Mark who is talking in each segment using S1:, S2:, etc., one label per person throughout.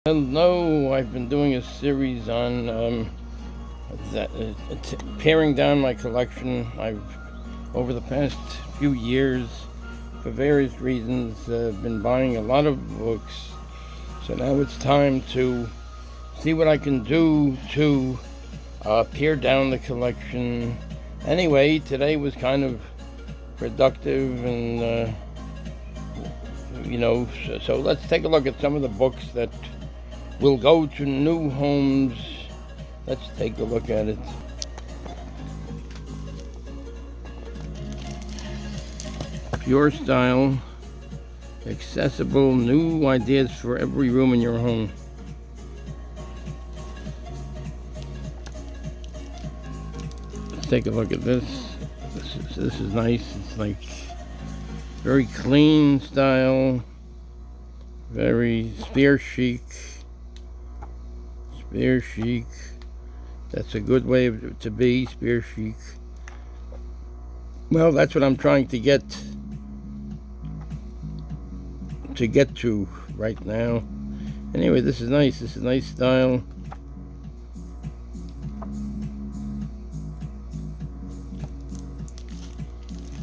S1: Hello, I've been doing a series on paring down my collection. I've, over the past few years, for various reasons, been buying a lot of books. So now it's time to see what I can do to pare down the collection. Anyway, today was kind of productive and, so let's take a look at some of the books that will go to new homes. Let's take a look at it. Pure Style, accessible new ideas for every room in your home. Let's take a look at this. This is nice. It's like very clean style, very spear chic. Spear chic. That's a good way to be, spear chic. Well, that's what I'm trying to get to right now. Anyway, this is nice. This is nice style.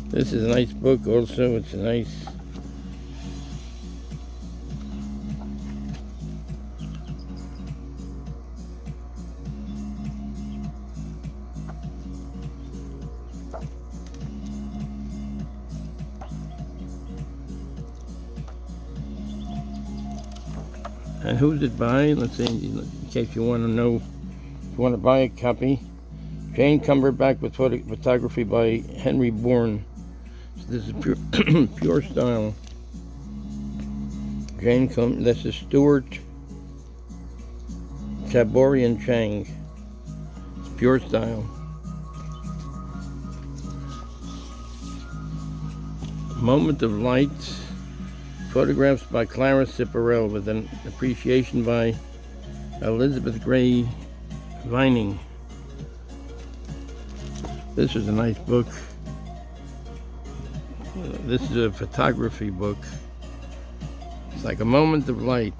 S1: This is a nice book also. It's a nice. And who's it by? Let's see, in case you want to know, if you want to buy a copy. Jane Cumberbatch with photography by Henry Bourne. So this is pure style. This is Stuart Chaborian Chang. It's pure style. Moment of Light. Photographs by Clara Ciparel with an appreciation by Elizabeth Gray Vining. This is a nice book. This is a photography book. It's like a moment of light.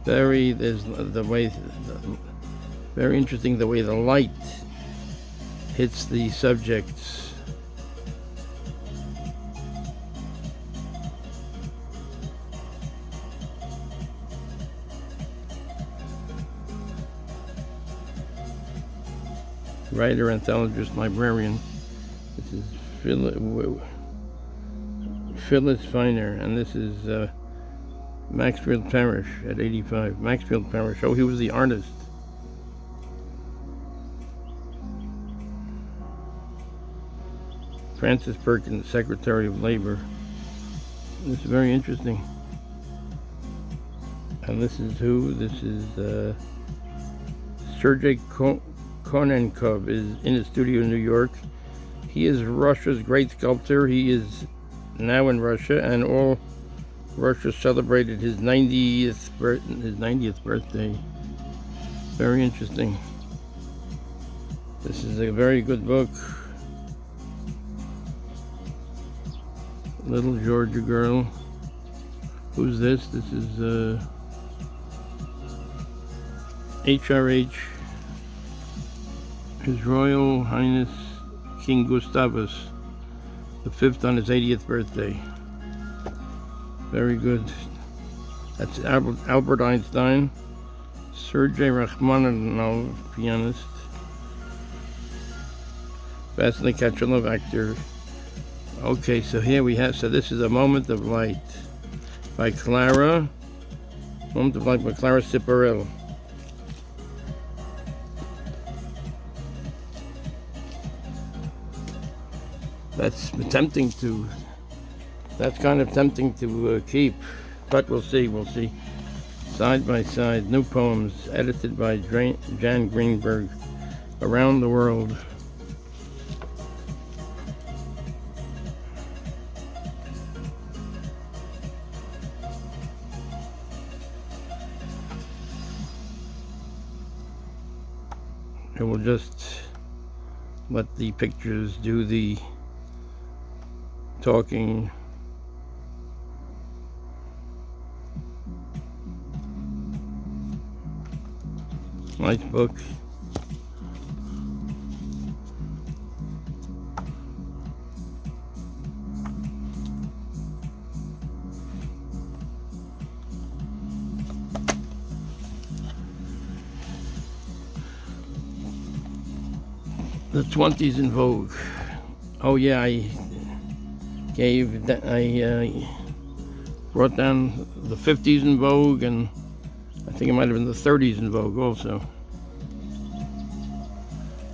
S1: Very interesting the way the light hits the subjects. Writer, anthologist, librarian. This is Phyllis Feiner, and this is Maxfield Parrish at 85. Maxfield Parrish. Oh, he was the artist. Francis Perkins, Secretary of Labor. This is very interesting. And this is who? This is Sergei Konenkov is in his studio in New York. He is Russia's great sculptor. He is now in Russia, and all Russia celebrated his 90th birthday. Very interesting. This is a very good book. Little Georgia Girl. Who's this? This is HRH. His Royal Highness King Gustavus V on his 80th birthday. Very good. That's Albert Einstein. Sergei Rachmaninoff, pianist. Vasily Kachalov, actor. Okay, so here we have, so this is A Moment of Light by Clara. Moment of Light by Clara Ciparel. That's kind of tempting to keep, but we'll see. Side by Side, new poems, edited by Jan Greenberg, Around the World. And we'll just let the pictures do the talking. Nice book. The 20s in Vogue. Oh yeah, I brought down the 50s in Vogue, and I think it might have been the 30s in Vogue also.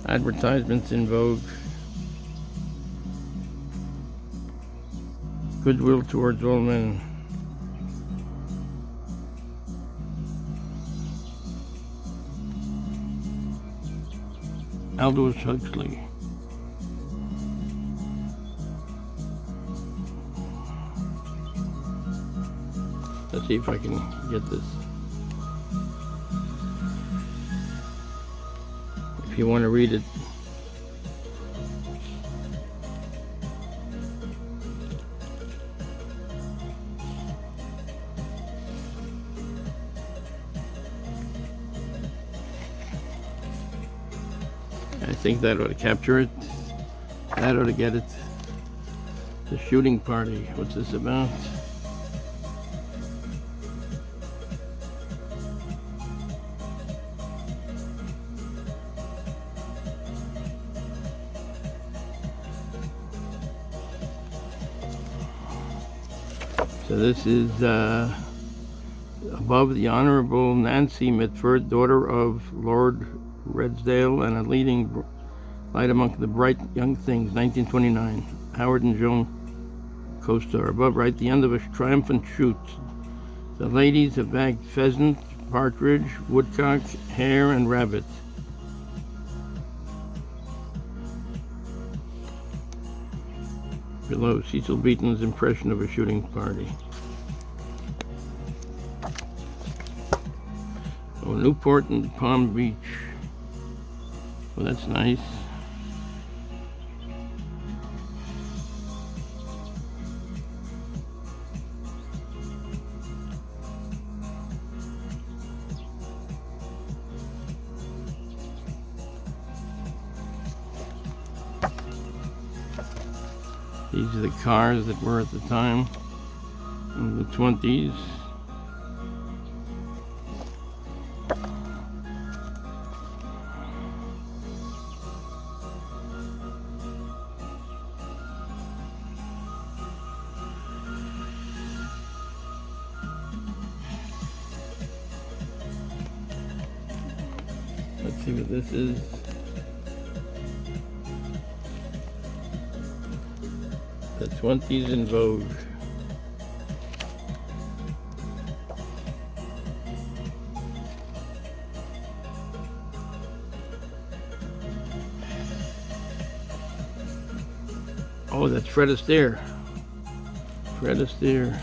S1: Advertisements in Vogue. Goodwill towards all men. Aldous Huxley. Let's see if I can get this. If you want to read it. I think that ought to capture it. That ought to get it. The Shooting Party. What's this about? So this is above the Honorable Nancy Mitford, daughter of Lord Redesdale and a leading light among the bright young things, 1929. Howard and Joan co-star. Above right, the end of a triumphant shoot. The ladies have bagged pheasant, partridge, woodcock, hare, and rabbit. Below, Cecil Beaton's impression of a shooting party. Oh, Newport and Palm Beach. Well, that's nice. These are the cars that were at the time in the 20s. Let's see what this is. The 20s in Vogue. Oh, that's Fred Astaire. Fred Astaire.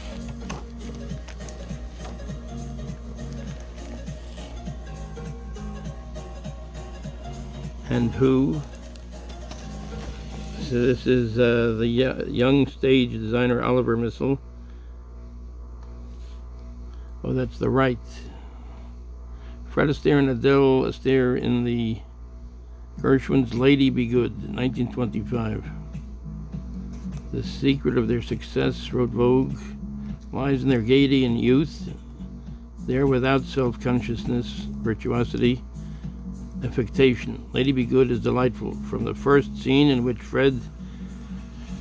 S1: And who? So this is the young stage designer Oliver Missel. Oh, that's the right. Fred Astaire and Adele Astaire in the Gershwin's Lady Be Good, 1925. The secret of their success, wrote Vogue, lies in their gaiety and youth. They're without self-consciousness, virtuosity, affectation. Lady Be Good is delightful. From the first scene in which Fred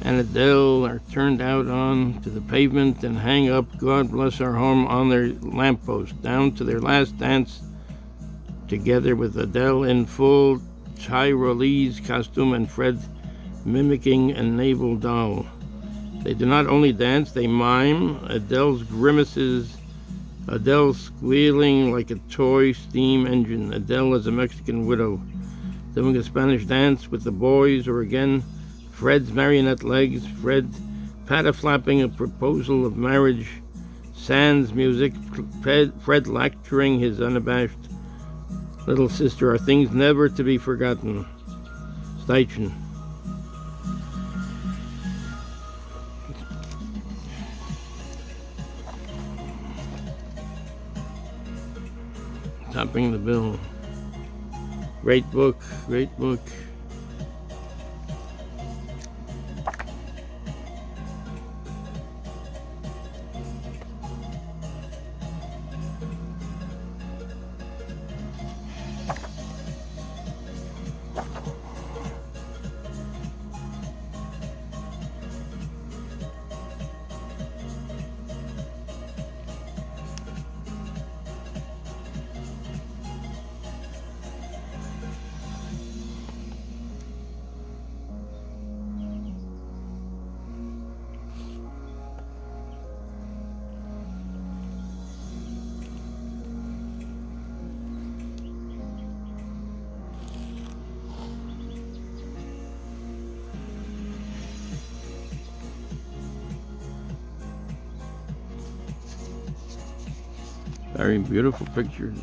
S1: and Adele are turned out on to the pavement and hang up God Bless Our Home on their lamppost, down to their last dance together with Adele in full Tyrolese costume and Fred mimicking a naval doll. They do not only dance, they mime. Adele's grimaces, Adele squealing like a toy steam engine. Adele as a Mexican widow, doing a Spanish dance with the boys, or again, Fred's marionette legs, Fred patter-flapping a proposal of marriage, Sans music, Fred lecturing his unabashed little sister are things never to be forgotten. Steichen. Topping the bill. Great book, great book. Very beautiful pictures.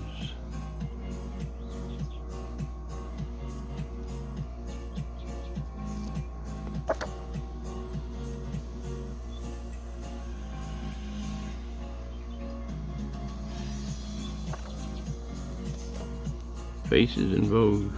S1: Faces in Vogue.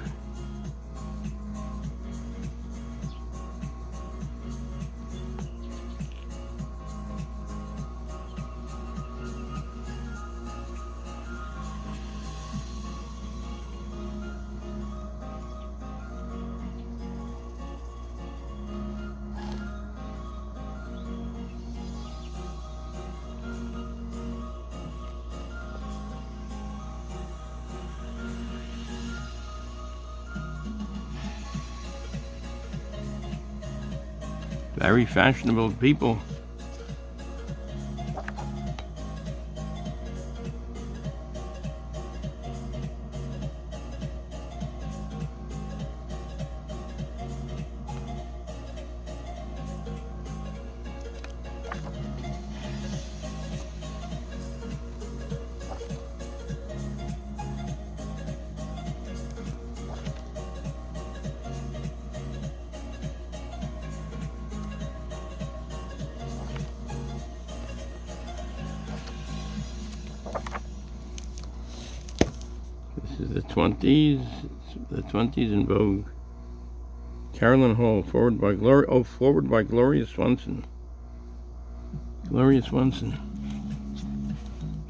S1: Very fashionable people. This is the 20s. The 20s in Vogue. Carolyn Hall, forward by Gloria Swanson. Gloria Swanson.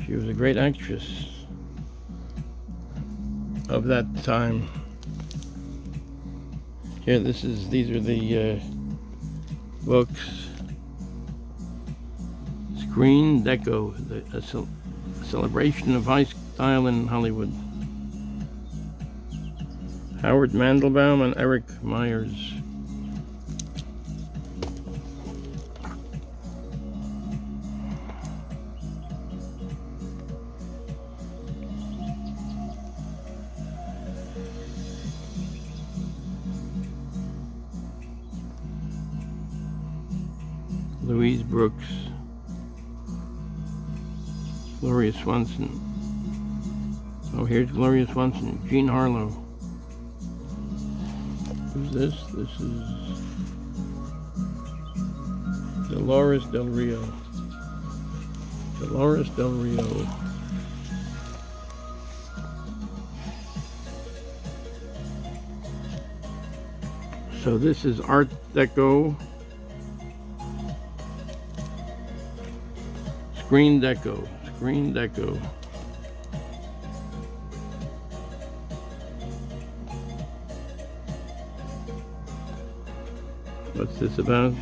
S1: She was a great actress of that time. Here, these are the books. Screen Deco, a celebration of high style in Hollywood. Howard Mandelbaum and Eric Myers. Louise Brooks. Gloria Swanson. Oh, here's Gloria Swanson. Jean Harlow. Who's this? This is Dolores Del Rio. Dolores Del Rio. So this is Art Deco. Screen Deco. Screen Deco. What's this about?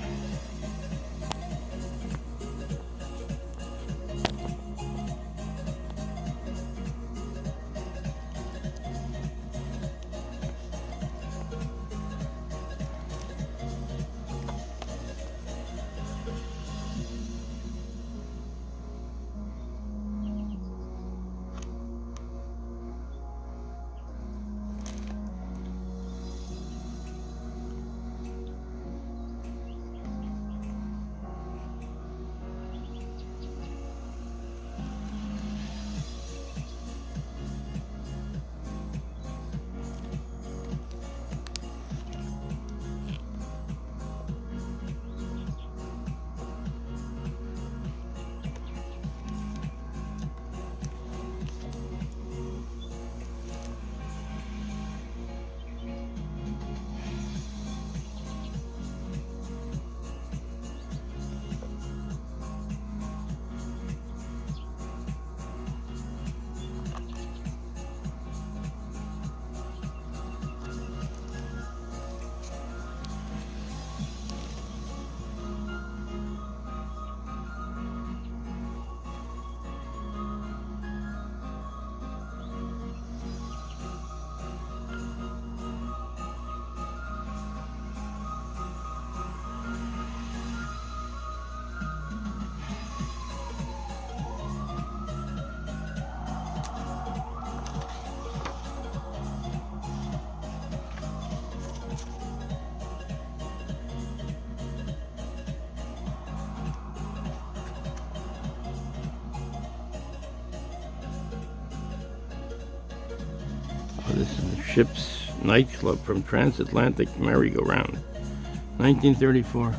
S1: This is the ship's nightclub from Transatlantic Merry-Go-Round, 1934.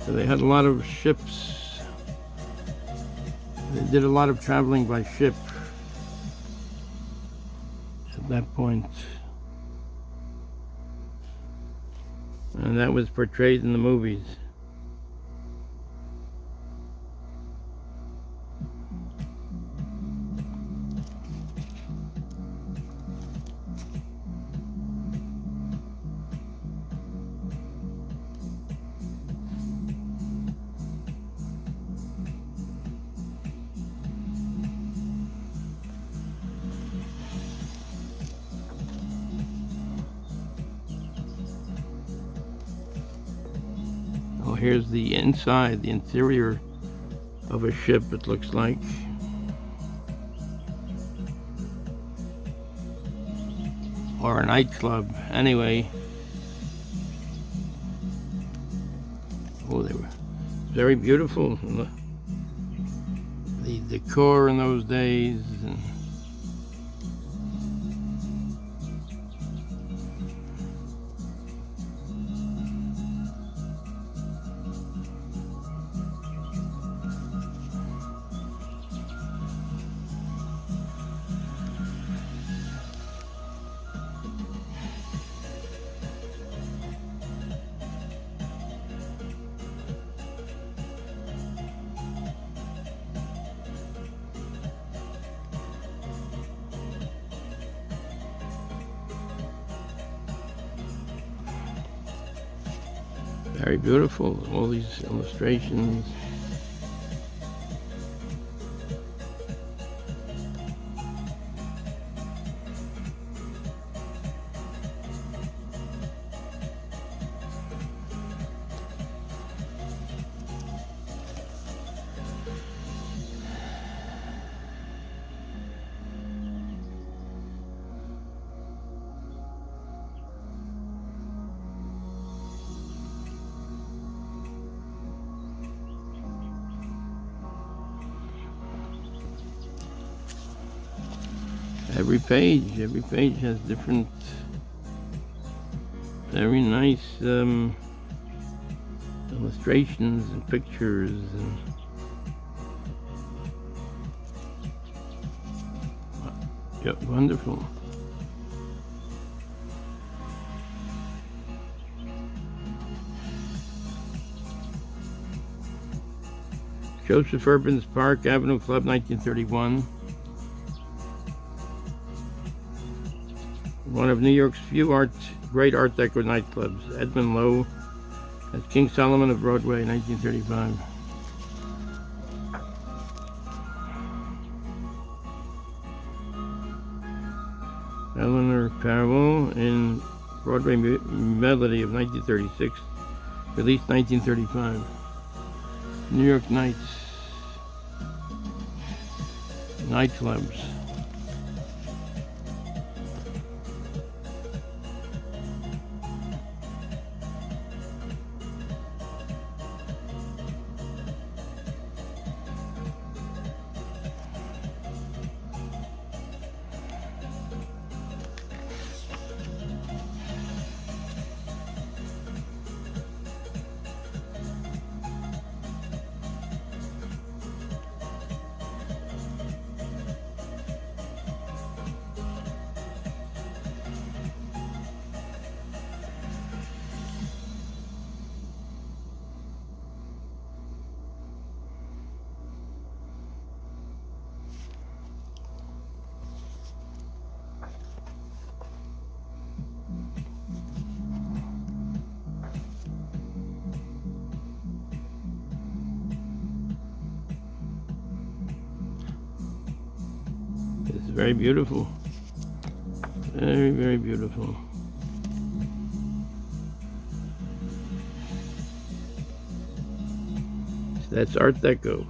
S1: So they had a lot of ships. They did a lot of traveling by ship at that point. And that was portrayed in the movies. Oh, here's the inside, the interior of a ship, it looks like. Or a nightclub, anyway. Oh, they were very beautiful. The decor in those days. And very beautiful, all these illustrations. Every page has different, very nice illustrations and pictures. And yeah, wonderful. Joseph Urban's Park Avenue Club, 1931. One of New York's few great Art Deco nightclubs. Edmund Lowe at King Solomon of Broadway, 1935. Eleanor Powell in Broadway Melody of 1936, released 1935. New York Nights nightclubs. It's very beautiful. Very, very beautiful. That's Art Deco.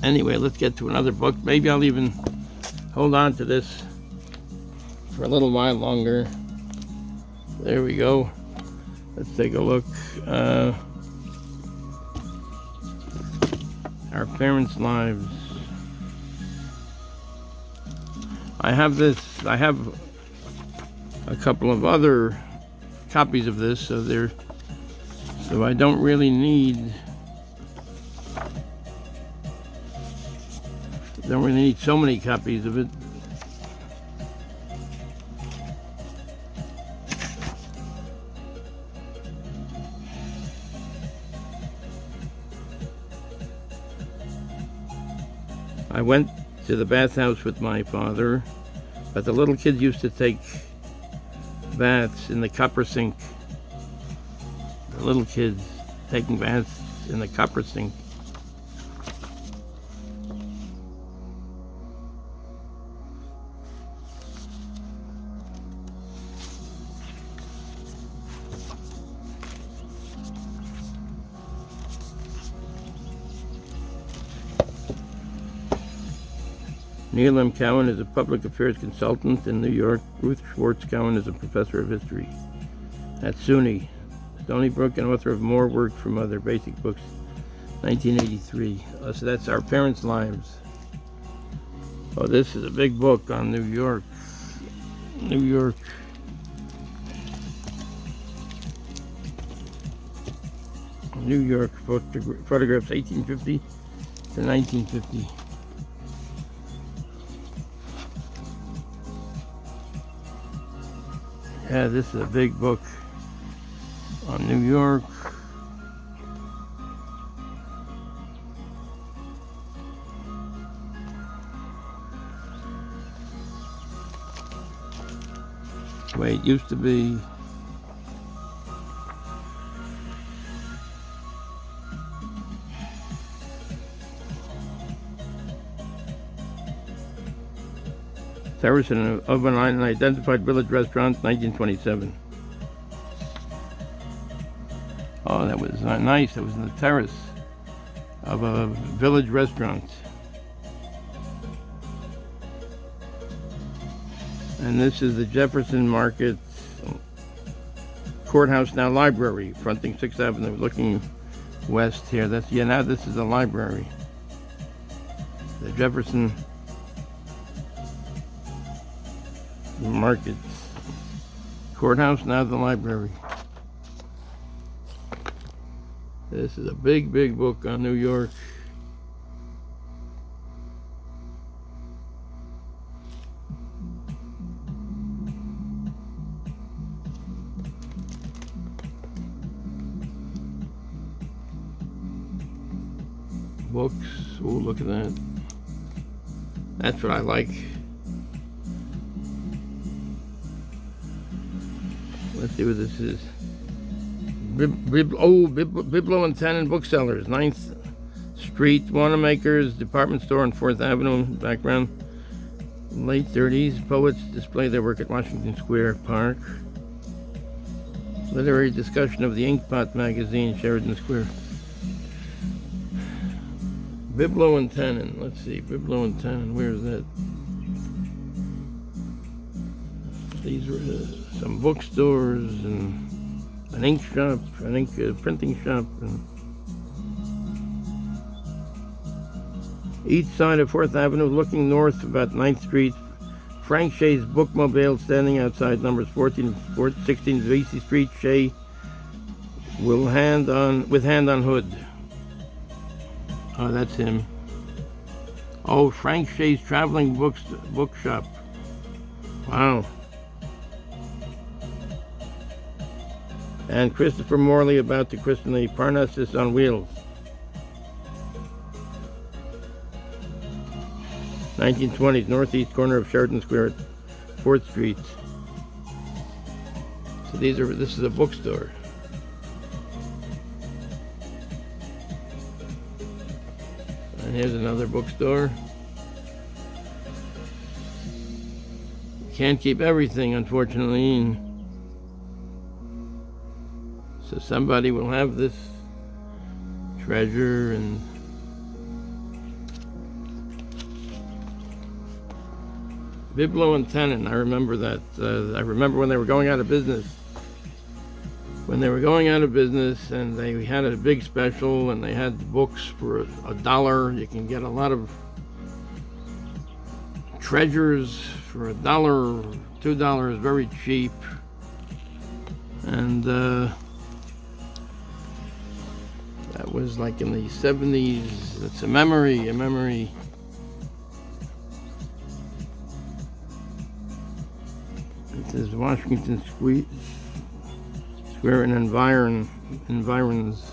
S1: Anyway, let's get to another book. Maybe I'll even hold on to this for a little while longer. There we go. Let's take a look. Our Parents' Lives. I have this. I have a couple of other copies of this, so I don't really need so many copies of it. I went to the bathhouse with my father, but the little kids used to take baths in the copper sink. The little kids taking baths in the copper sink. Neil M. Cowan is a public affairs consultant in New York. Ruth Schwartz Cowan is a professor of history at SUNY. Stony Brook, an author of more work from other basic books, 1983. So that's Our Parents' Lives. Oh, this is a big book on New York. New York. New York photographs 1850 to 1950. Yeah, this is a big book on New York. The way it used to be. Terrace in an unidentified village restaurant, 1927. Oh, that was nice. That was in the terrace of a village restaurant. And this is the Jefferson Market Courthouse, now library, fronting 6th Avenue, looking west here. Now this is the library. The Jefferson Market Courthouse, now the library. This is a big, big book on New York. Books. Oh, look at that. That's what I like. Let's see what this is. Biblo and Tannen Booksellers, 9th Street, Wanamaker's department store on 4th Avenue. Background, late 30s. Poets display their work at Washington Square Park. Literary discussion of the Inkpot magazine, Sheridan Square. Biblo and Tannen. Let's see, Biblo and Tannen. Where is that? These are some bookstores and an ink shop, an ink printing shop. And each side of 4th Avenue, looking north about 9th Street, Frank Shea's bookmobile standing outside numbers 14 and 16 Vesey Street. Shea with hand on hood. Oh, that's him. Oh, Frank Shea's traveling bookshop. Wow. And Christopher Morley about to christen the Parnassus on wheels. 1920s, northeast corner of Sheridan Square at 4th Street. So this is a bookstore. And here's another bookstore. Can't keep everything, unfortunately. So somebody will have this treasure, and Biblo and Tannen. I remember that. I remember when they were going out of business. When they were going out of business, and they had a big special, and they had books for $1. You can get a lot of treasures for $1, $2, very cheap. And that was like in the 70s. It's a memory. It is Washington Square and environs.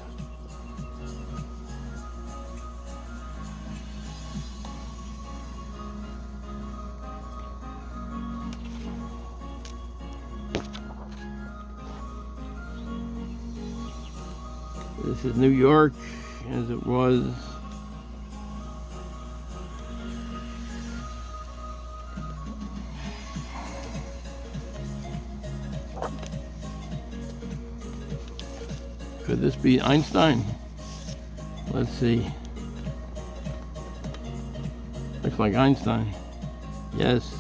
S1: This is New York as it was. Could this be Einstein? Let's see. Looks like Einstein. Yes.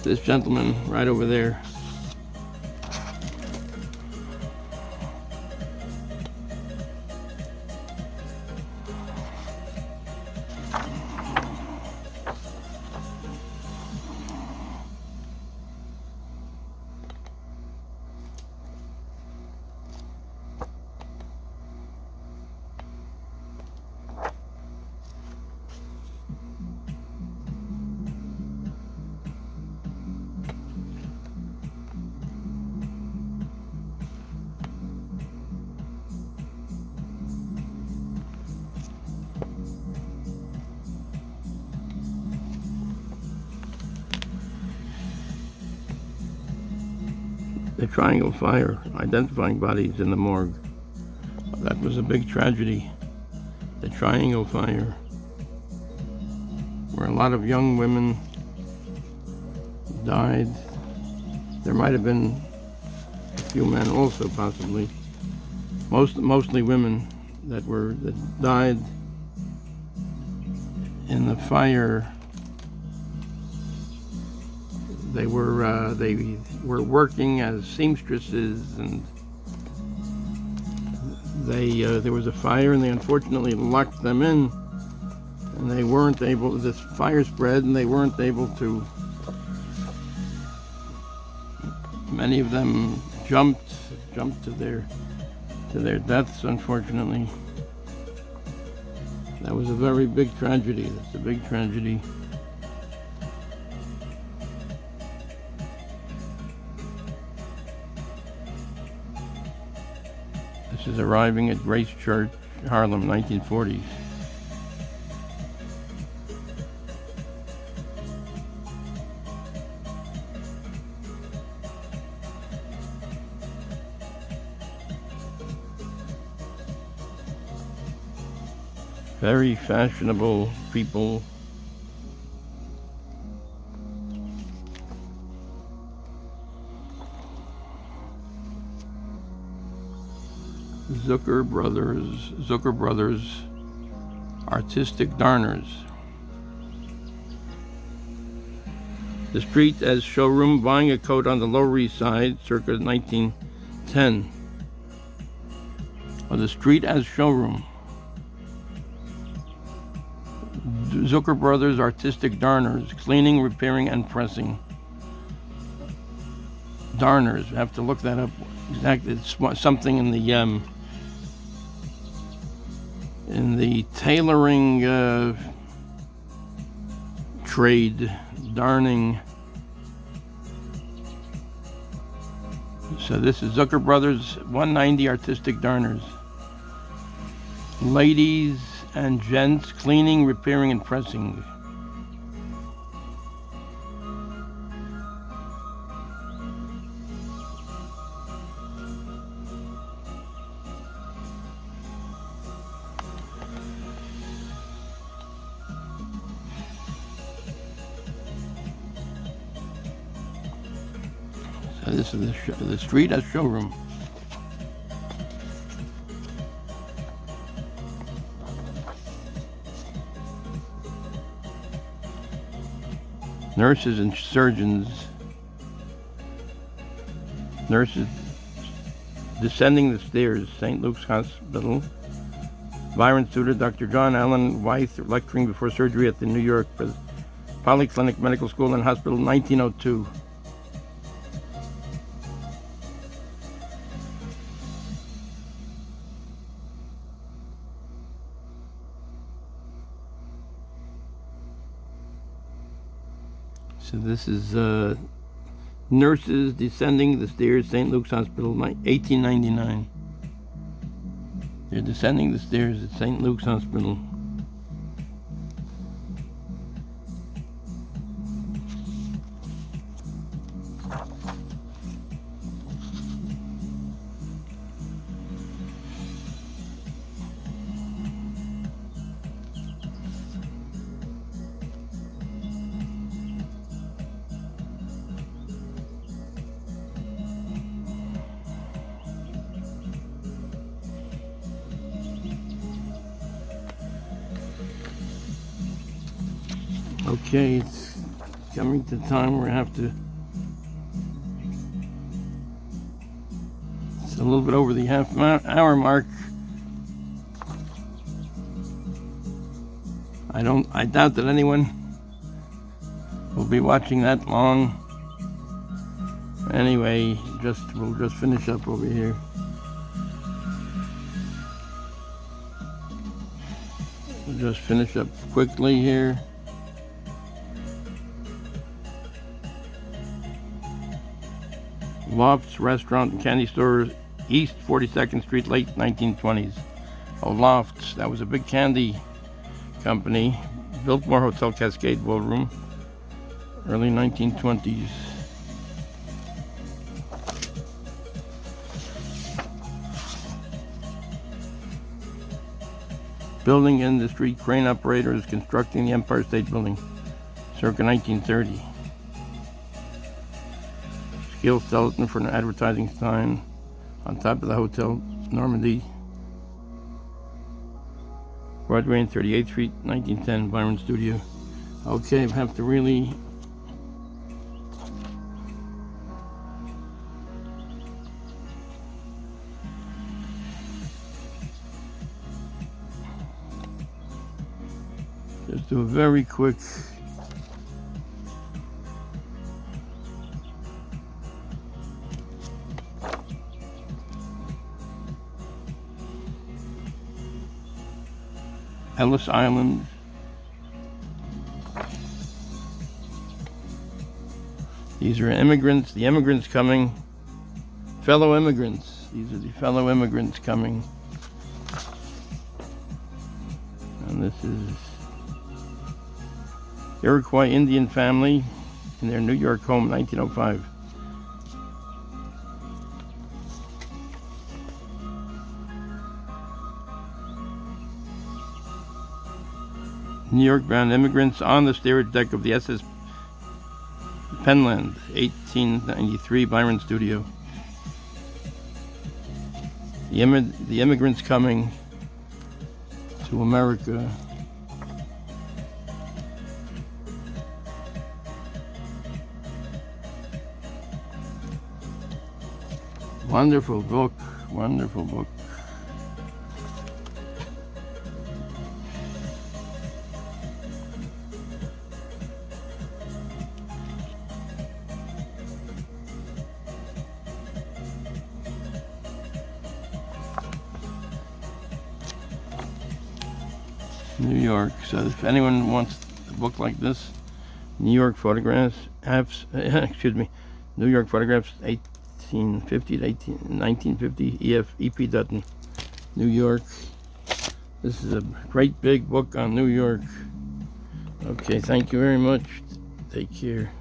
S1: This gentleman right over there. The Triangle Fire, identifying bodies in the morgue. That was a big tragedy. The Triangle Fire, where a lot of young women died. There might have been a few men also, possibly. Mostly women that died in the fire. They were working as seamstresses, and there was a fire, and they unfortunately locked them in, and they weren't able. This fire spread, and they weren't able to. Many of them jumped to their deaths. Unfortunately, that was a very big tragedy. That's a big tragedy. This is arriving at Grace Church, Harlem, 1940s. Very fashionable people. Zucker Brothers, Artistic Darners. The Street as Showroom, buying a coat on the Lower East Side, circa 1910. Or the Street as Showroom. Zucker Brothers, Artistic Darners, cleaning, repairing, and pressing. Darners, I have to look that up. Exactly, it's something in the tailoring trade, darning. So this is Zucker Brothers, 190 Artistic Darners. Ladies and gents, cleaning, repairing, and pressing. So this is the Street as Showroom. Nurses and surgeons. Nurses descending the stairs, St. Luke's Hospital. Byron Studer, Dr. John Allen Wythe, lecturing before surgery at the New York Polyclinic Medical School and Hospital, 1902. So this is nurses descending the stairs, St. Luke's Hospital, 1899. They're descending the stairs at St. Luke's Hospital. Okay, it's coming to time where I have to. It's a little bit over the half-hour mark. I doubt that anyone will be watching that long. Anyway, we'll just finish up over here. We'll just finish up quickly here. Lofts Restaurant and Candy Store, East 42nd Street, late 1920s. Oh, Lofts, that was a big candy company. Biltmore Hotel Cascade Ballroom, early 1920s. Building industry, crane operators constructing the Empire State Building, circa 1930. Gil Skeleton for an advertising sign on top of the Hotel Normandy. Broadway and 38th Street, 1910, Byron Studio. Okay, I have to really just do a very quick Ellis Island. These are immigrants, the immigrants coming, fellow immigrants. These are the fellow immigrants coming. And this is Iroquois Indian family in their New York home, 1905. New York-bound immigrants on the steerage deck of the SS Penland, 1893, Byron Studio. The immigrants coming to America. Wonderful book, wonderful book. New York. So if anyone wants a book like this, New York Photographs, New York Photographs, 1850 to 1950, E.P. Dutton, New York. This is a great big book on New York. Okay, thank you very much. Take care.